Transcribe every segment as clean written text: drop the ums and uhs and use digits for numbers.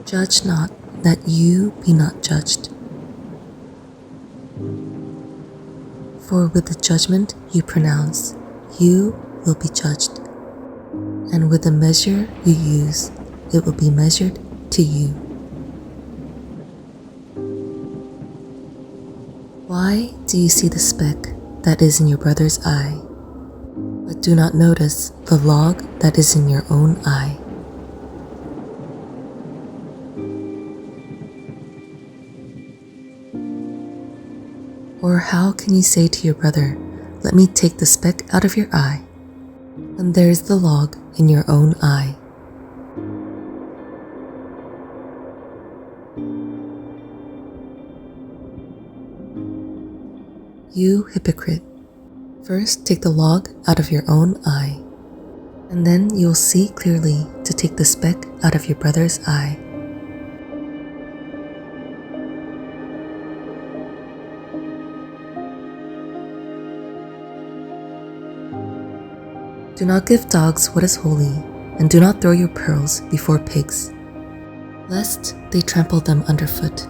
Judge not, that you be not judged. For with the judgment you pronounce, you will be judged, and with the measure you use, it will be measured to you. Why do you see the speck that is in your brother's eye, but do not notice the log that is in your own eye? Or how can you say to your brother, "Let me take the speck out of your eye," when there is the log in your own eye? You hypocrite, first take the log out of your own eye, and then you will see clearly to take the speck out of your brother's eye. Do not give dogs what is holy, and do not throw your pearls before pigs, lest they trample them underfoot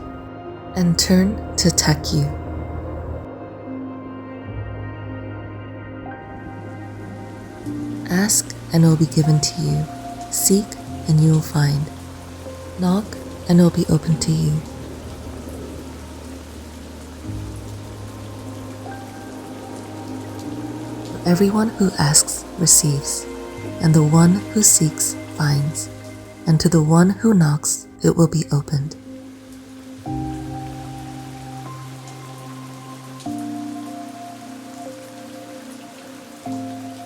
and turn to attack you. Ask, and it will be given to you. Seek, and you will find. Knock, and it will be opened to you. For everyone who asks receives, and the one who seeks finds, and to the one who knocks it will be opened.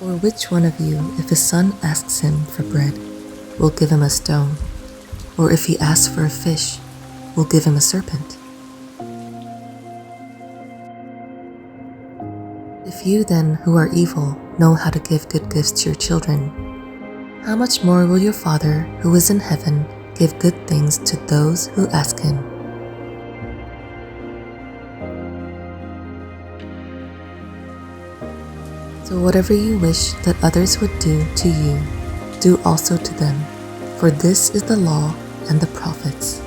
Or which one of you, if his son asks him for bread, will give him a stone? Or if he asks for a fish, will give him a serpent? If you then, who are evil, know how to give good gifts to your children, how much more will your Father, who is in heaven, give good things to those who ask him? So whatever you wish that others would do to you, do also to them, for this is the law and the prophets.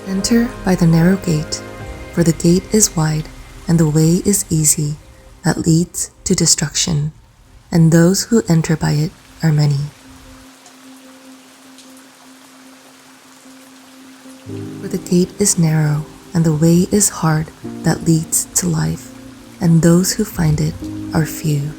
Enter by the narrow gate, for the gate is wide and the way is easy that leads to destruction, and those who enter by it are many. For the gate is narrow and the way is hard that leads to life, and those who find it are few.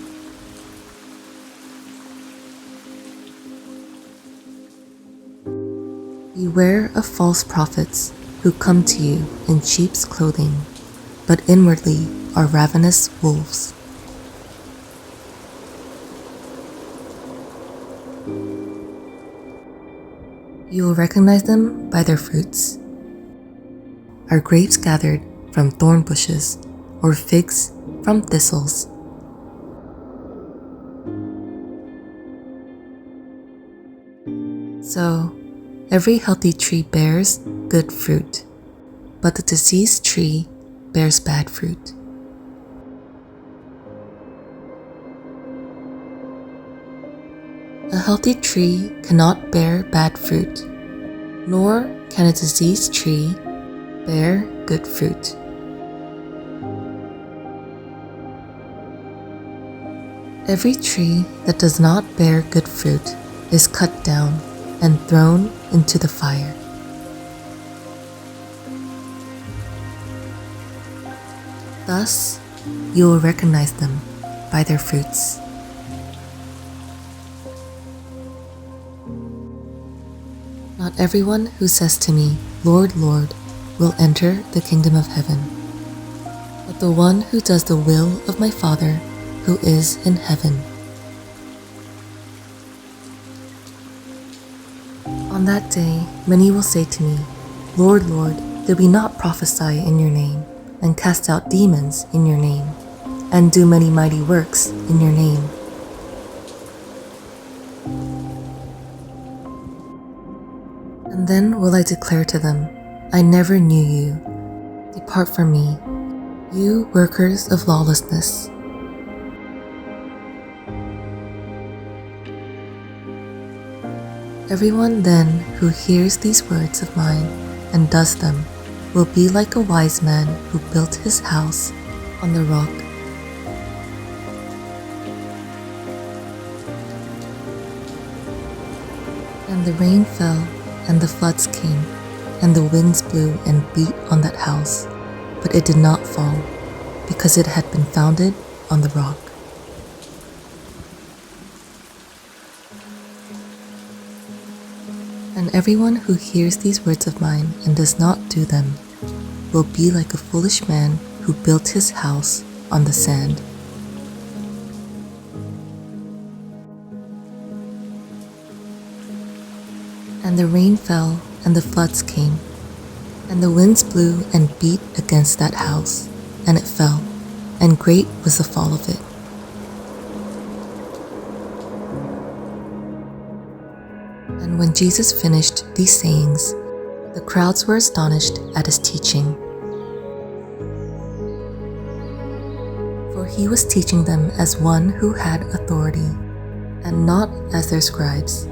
Beware of false prophets who come to you in sheep's clothing, but inwardly are ravenous wolves. You will recognize them by their fruits. Are grapes gathered from thornbushes, or figs from thistles? So, every healthy tree bears good fruit, but the diseased tree bears bad fruit. A healthy tree cannot bear bad fruit, nor can a diseased tree bear good fruit. Every tree that does not bear good fruit is cut down and thrown into the fire. Thus, you will recognize them by their fruits. Not everyone who says to me, "Lord, Lord," will enter the kingdom of heaven, but the one who does the will of my Father who is in heaven. On that day, many will say to me, "Lord, Lord, did we not prophesy in your name, and cast out demons in your name, and do many mighty works in your name?" And then will I declare to them, "I never knew you. Depart from me, you workers of lawlessness." Everyone then who hears these words of mine and does them will be like a wise man who built his house on the rock. And the rain fell, and the floods came, and the winds blew and beat on that house, but it did not fall, because it had been founded on the rock. And everyone who hears these words of mine and does not do them will be like a foolish man who built his house on the sand. And the rain fell, and the floods came, and the winds blew and beat against that house, and it fell, and great was the fall of it. And when Jesus finished these sayings, the crowds were astonished at his teaching. For he was teaching them as one who had authority, and not as their scribes.